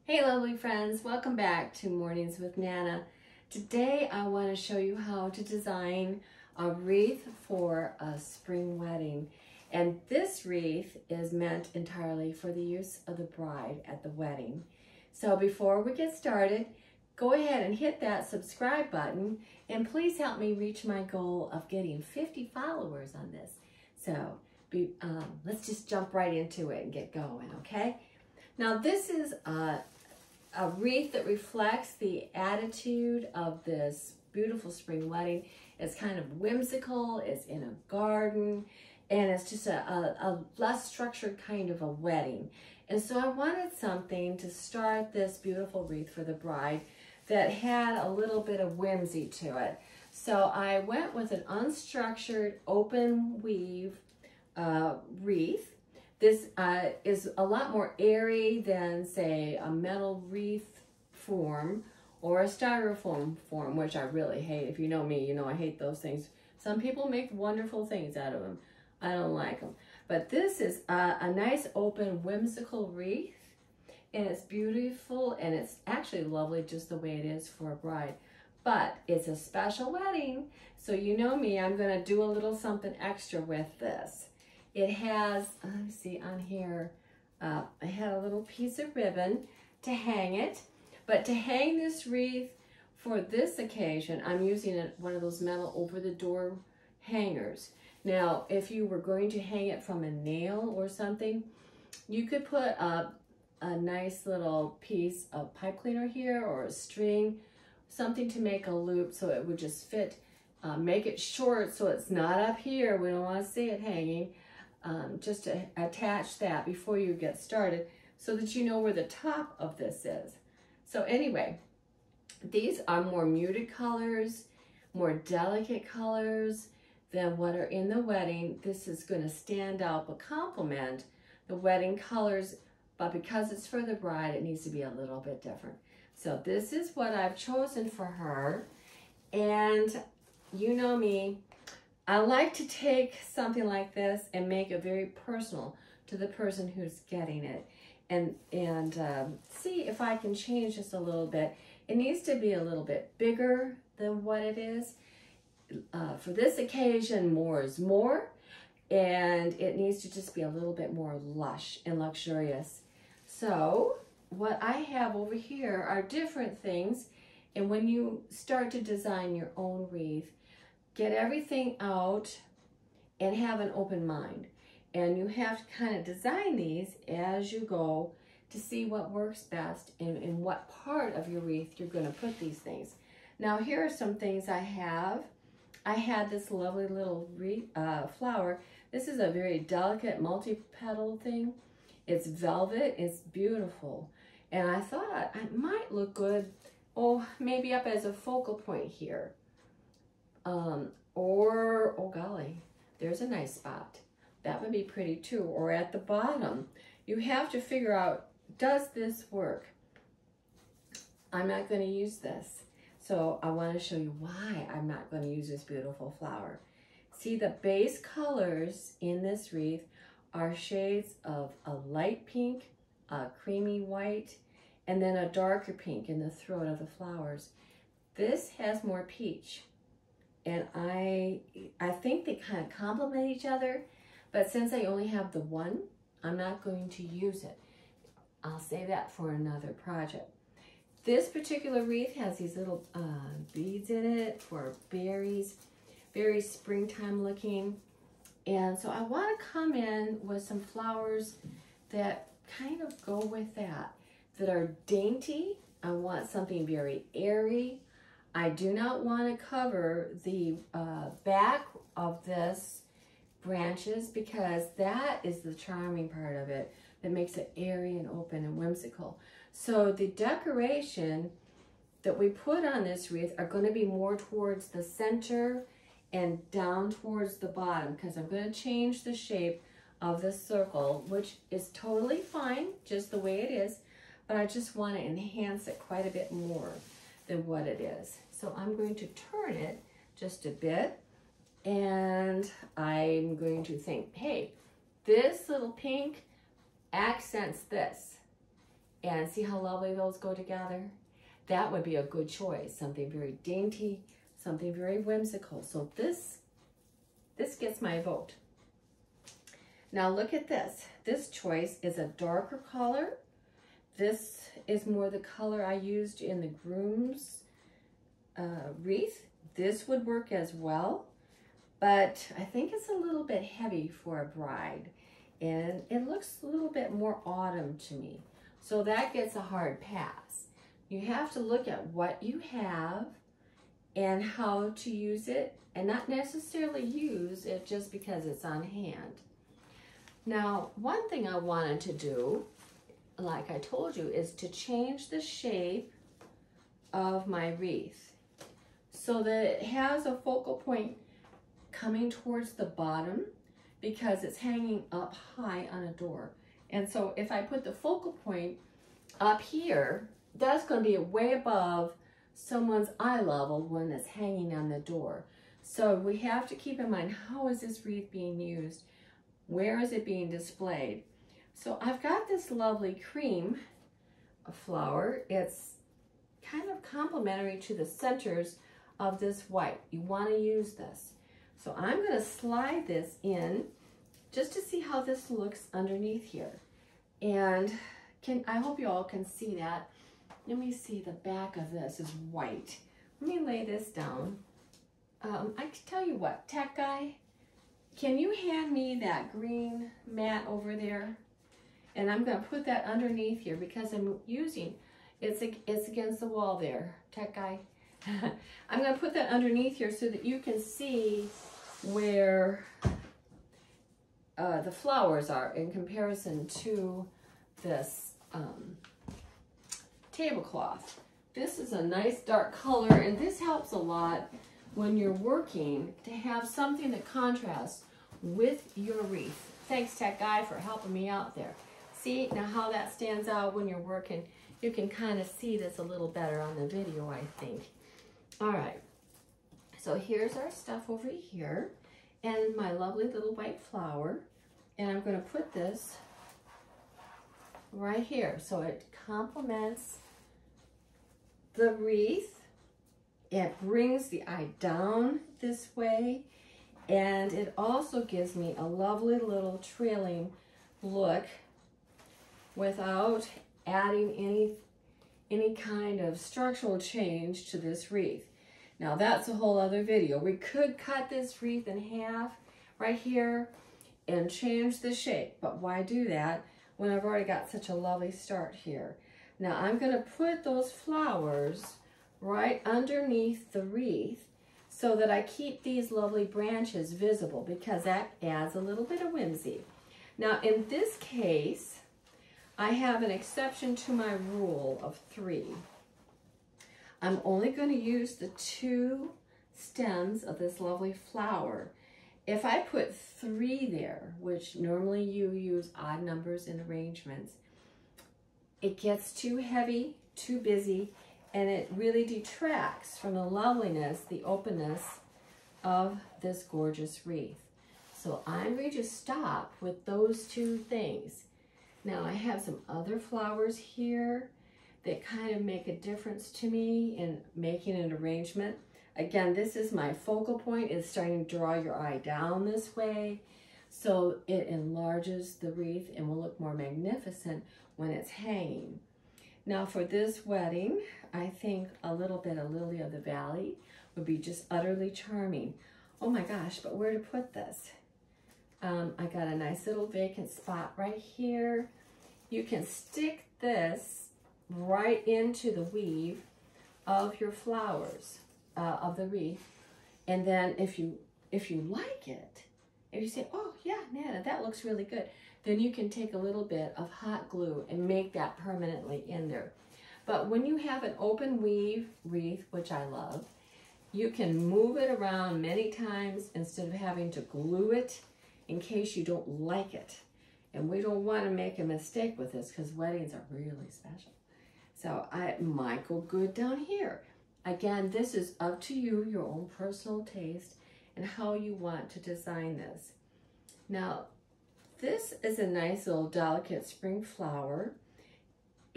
Hey lovely friends, welcome back to Mornings with Nana. Today I want to show you how to design a wreath for a spring wedding. And this wreath is meant entirely for the use of the bride at the wedding. So before we get started, go ahead and hit that subscribe button and please help me reach my goal of getting 50 followers on this. So let's just jump right into it and get going, okay? Now this is a wreath that reflects the attitude of this beautiful spring wedding. It's kind of whimsical, it's in a garden, and it's just a less structured kind of a wedding. And so I wanted something to start this beautiful wreath for the bride that had a little bit of whimsy to it. So I went with an unstructured open weave wreath. This is a lot more airy than, say, a metal wreath form or a styrofoam form, which I really hate. If you know me, you know I hate those things. Some people make wonderful things out of them. I don't like them. But this is a nice, open, whimsical wreath, and it's beautiful, and it's actually lovely just the way it is for a bride. But it's a special wedding, so you know me, I'm going to do a little something extra with this. It has, let me see on here, I had a little piece of ribbon to hang it. But to hang this wreath for this occasion, I'm using one of those metal over-the-door hangers. Now, if you were going to hang it from a nail or something, you could put a nice little piece of pipe cleaner here or a string, something to make a loop so it would just fit. Make it short so it's not up here. We don't want to see it hanging. Just to attach that before you get started so that you know where the top of this is. So anyway, these are more muted colors, more delicate colors than what are in the wedding. This is going to stand out but complement the wedding colors, but because it's for the bride, it needs to be a little bit different. So this is what I've chosen for her, and you know me, I like to take something like this and make it very personal to the person who's getting it, and see if I can change this a little bit. It needs to be a little bit bigger than what it is. For this occasion, more is more, and it needs to just be a little bit more lush and luxurious. So what I have over here are different things, and when you start to design your own wreath, get everything out and have an open mind. And you have to kind of design these as you go to see what works best and in what part of your wreath you're going to put these things. Now here are some things I have. I had this lovely little flower. This is a very delicate multi-petal thing. It's velvet, it's beautiful. And I thought it might look good, maybe up as a focal point here. Or, oh golly, there's a nice spot. That would be pretty too. Or at the bottom. You have to figure out, does this work? I'm not going to use this. So I want to show you why I'm not going to use this beautiful flower. See, the base colors in this wreath are shades of a light pink, a creamy white, and then a darker pink in the throat of the flowers. This has more peach. And I think they kind of complement each other, but since I only have the one, I'm not going to use it. I'll save that for another project. This particular wreath has these little beads in it for berries, very springtime looking. And so I want to come in with some flowers that kind of go with that are dainty. I want something very airy. I do not want to cover the back of this branches because that is the charming part of it that makes it airy and open and whimsical. So the decoration that we put on this wreath are going to be more towards the center and down towards the bottom because I'm going to change the shape of the circle, which is totally fine, just the way it is, but I just want to enhance it quite a bit more than what it is. So I'm going to turn it just a bit, and I'm going to think, hey, this little pink accents this. And see how lovely those go together? That would be a good choice. Something very dainty, something very whimsical. So this gets my vote. Now look at this. This choice is a darker color. This is more the color I used in the groom's wreath. This would work as well, but I think it's a little bit heavy for a bride, and it looks a little bit more autumn to me. So that gets a hard pass. You have to look at what you have and how to use it, and not necessarily use it just because it's on hand. Now, one thing I wanted to do, like I told you, is to change the shape of my wreath so that it has a focal point coming towards the bottom because it's hanging up high on a door. And so if I put the focal point up here, that's going to be way above someone's eye level when it's hanging on the door. So we have to keep in mind, how is this wreath being used? Where is it being displayed? So I've got this lovely cream flower. It's kind of complementary to the centers of this white. You want to use this. So I'm going to slide this in just to see how this looks underneath here. And I hope you all can see that. Let me see, the back of this is white. Let me lay this down. I can tell you what, tech guy, can you hand me that green mat over there? And I'm going to put that underneath here because I'm using, it's against the wall there, tech guy. I'm going to put that underneath here so that you can see where the flowers are in comparison to this tablecloth. This is a nice dark color, and this helps a lot when you're working to have something that contrasts with your wreath. Thanks, tech guy, for helping me out there. See now how that stands out when you're working? You can kind of see this a little better on the video, I think. All right, so here's our stuff over here and my lovely little white flower, and I'm going to put this right here so it complements the wreath. It brings the eye down this way, and it also gives me a lovely little trailing look without adding any kind of structural change to this wreath. Now that's a whole other video. We could cut this wreath in half right here and change the shape, but why do that when I've already got such a lovely start here? Now I'm going to put those flowers right underneath the wreath so that I keep these lovely branches visible, because that adds a little bit of whimsy. Now in this case, I have an exception to my rule of 3. I'm only going to use the 2 stems of this lovely flower. If I put 3 there, which normally you use odd numbers in arrangements, it gets too heavy, too busy, and it really detracts from the loveliness, the openness of this gorgeous wreath. So I'm going to stop with those 2 things. Now I have some other flowers here that kind of make a difference to me in making an arrangement. Again, this is my focal point. It's starting to draw your eye down this way, so it enlarges the wreath and will look more magnificent when it's hanging. Now for this wedding, I think a little bit of Lily of the Valley would be just utterly charming. Oh my gosh, but where to put this? I got a nice little vacant spot right here. You can stick this right into the weave of your flowers, of the wreath. And then if you like it, if you say, oh yeah, Nana, that looks really good, then you can take a little bit of hot glue and make that permanently in there. But when you have an open weave wreath, which I love, you can move it around many times instead of having to glue it in case you don't like it. And we don't want to make a mistake with this because weddings are really special. So it might go good down here. Again, this is up to you, your own personal taste, and how you want to design this. Now, this is a nice little delicate spring flower.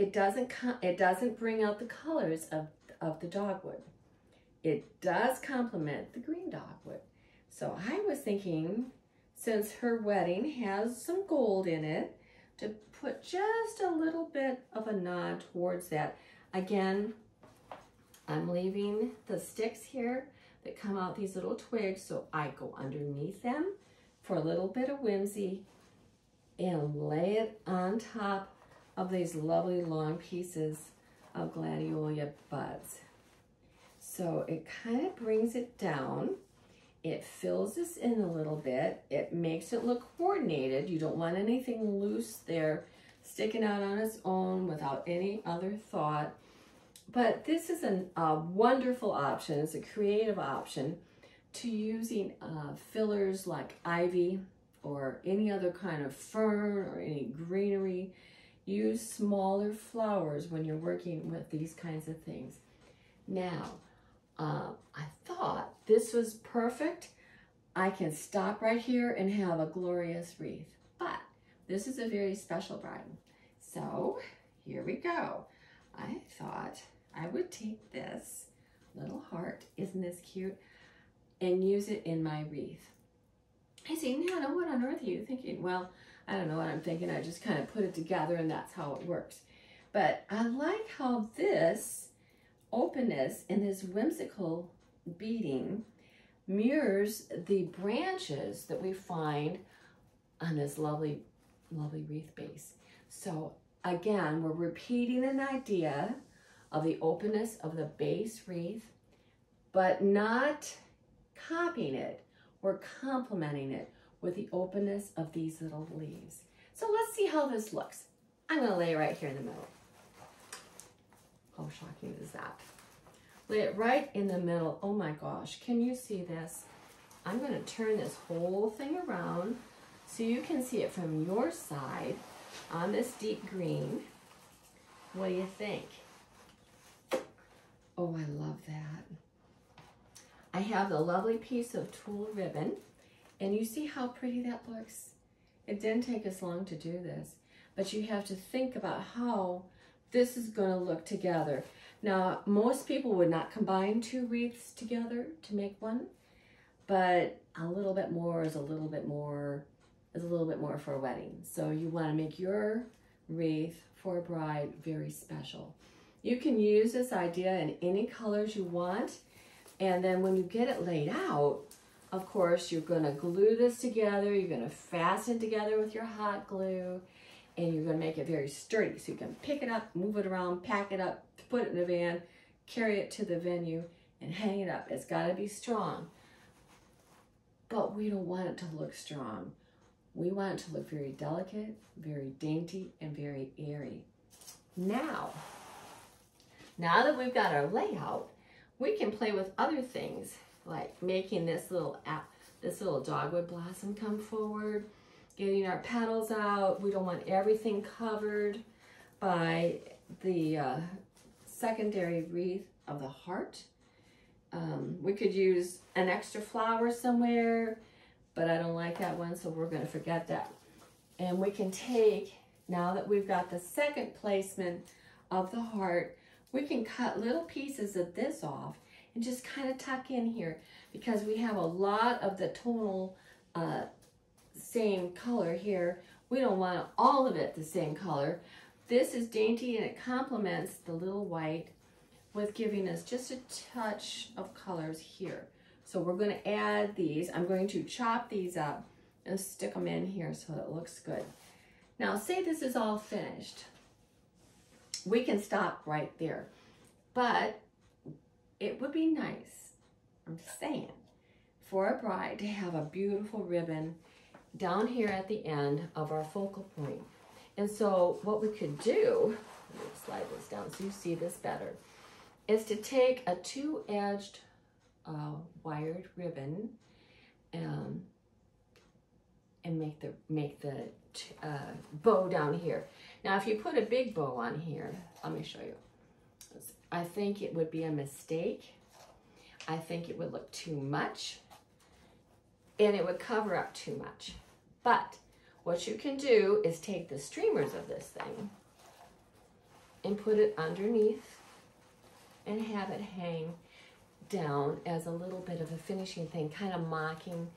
it doesn't bring out the colors of the dogwood. It does complement the green dogwood. So I was thinking, since her wedding has some gold in it, to put just a little bit of a nod towards that. Again, I'm leaving the sticks here that come out these little twigs, so I go underneath them for a little bit of whimsy and lay it on top of these lovely long pieces of gladiola buds. So it kind of brings it down. It fills this in a little bit. It makes it look coordinated. You don't want anything loose there sticking out on its own without any other thought. But this is a wonderful option. It's a creative option to using fillers like ivy or any other kind of fern or any greenery. Use smaller flowers when you're working with these kinds of things. Now, I thought this was perfect. I can stop right here and have a glorious wreath, but this is a very special bride. So here we go. I thought I would take this little heart, isn't this cute, and use it in my wreath. I say, Nana, what on earth are you thinking? Well, I don't know what I'm thinking. I just kind of put it together and that's how it works. But I like how this openness and this whimsical beading mirrors the branches that we find on this lovely, lovely wreath base. So again, we're repeating an idea of the openness of the base wreath, but not copying it. We're complementing it with the openness of these little leaves. So let's see how this looks. I'm going to lay it right here in the middle. How shocking is that? Lay it right in the middle. Oh my gosh, can you see this? I'm going to turn this whole thing around so you can see it from your side on this deep green. What do you think? Oh, I love that. I have the lovely piece of tulle ribbon, and you see how pretty that looks? It didn't take us long to do this, but you have to think about how this is going to look together. Now, most people would not combine two wreaths together to make one, but a little bit more is a little bit more for a wedding. So you want to make your wreath for a bride very special. You can use this idea in any colors you want, and then when you get it laid out, of course, you're going to glue this together, you're going to fasten it together with your hot glue, and you're going to make it very sturdy. So you can pick it up, move it around, pack it up, put it in a van, carry it to the venue, and hang it up. It's got to be strong. But we don't want it to look strong. We want it to look very delicate, very dainty, and very airy. Now that we've got our layout, we can play with other things, like making this little dogwood blossom come forward, getting our petals out. We don't want everything covered by the secondary wreath of the heart. We could use an extra flower somewhere, but I don't like that one, so we're going to forget that. And we can take, now that we've got the second placement of the heart, we can cut little pieces of this off and just kind of tuck in here, because we have a lot of the tonal same color here. We don't want all of it the same color. This is dainty and it complements the little white with giving us just a touch of colors here. So we're going to add these. I'm going to chop these up and stick them in here so it looks good. Now, say this is all finished. We can stop right there, but it would be nice, I'm just saying, for a bride to have a beautiful ribbon down here at the end of our focal point. And so what we could do, let me slide this down so you see this better, is to take a two-edged wired ribbon and make the bow down here. Now, if you put a big bow on here, let me show you. I think it would be a mistake. I think it would look too much, and it would cover up too much. But what you can do is take the streamers of this thing and put it underneath and have it hang down as a little bit of a finishing thing, kind of mocking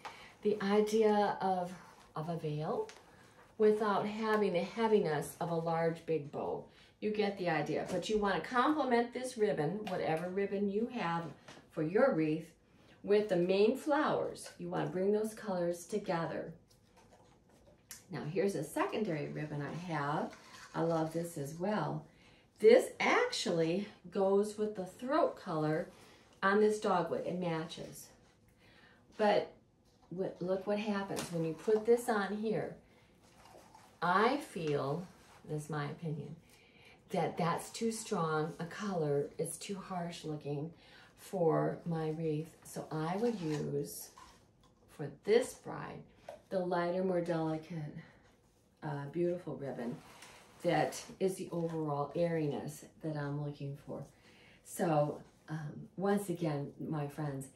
the idea of a veil without having the heaviness of a large big bow. You get the idea. But you want to complement this ribbon, whatever ribbon you have for your wreath, with the main flowers. You want to bring those colors together. Now here's a secondary ribbon I have. I love this as well. This actually goes with the throat color on this dogwood. It matches. But look what happens when you put this on here. I feel, this is my opinion, that that's too strong a color. It's too harsh looking for my wreath. So I would use, for this bride, the lighter, more delicate, beautiful ribbon that is the overall airiness that I'm looking for. So once again, my friends,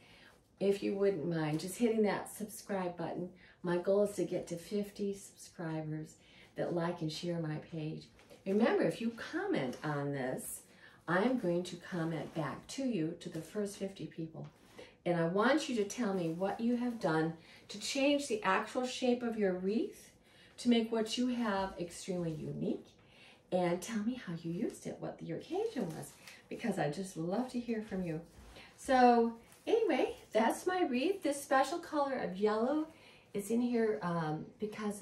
if you wouldn't mind just hitting that subscribe button. My goal is to get to 50 subscribers that like and share my page. Remember, if you comment on this, I'm going to comment back to you, to the first 50 people. And I want you to tell me what you have done to change the actual shape of your wreath to make what you have extremely unique. And tell me how you used it, what your occasion was, because I just love to hear from you. So anyway, that's my wreath. This special color of yellow is in here because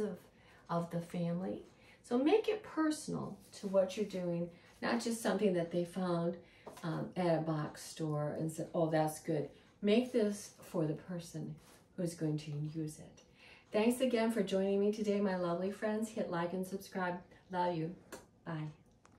of the family. So make it personal to what you're doing, not just something that they found at a box store and said, oh, that's good. Make this for the person who's going to use it. Thanks again for joining me today, my lovely friends. Hit like and subscribe. Love you. Bye.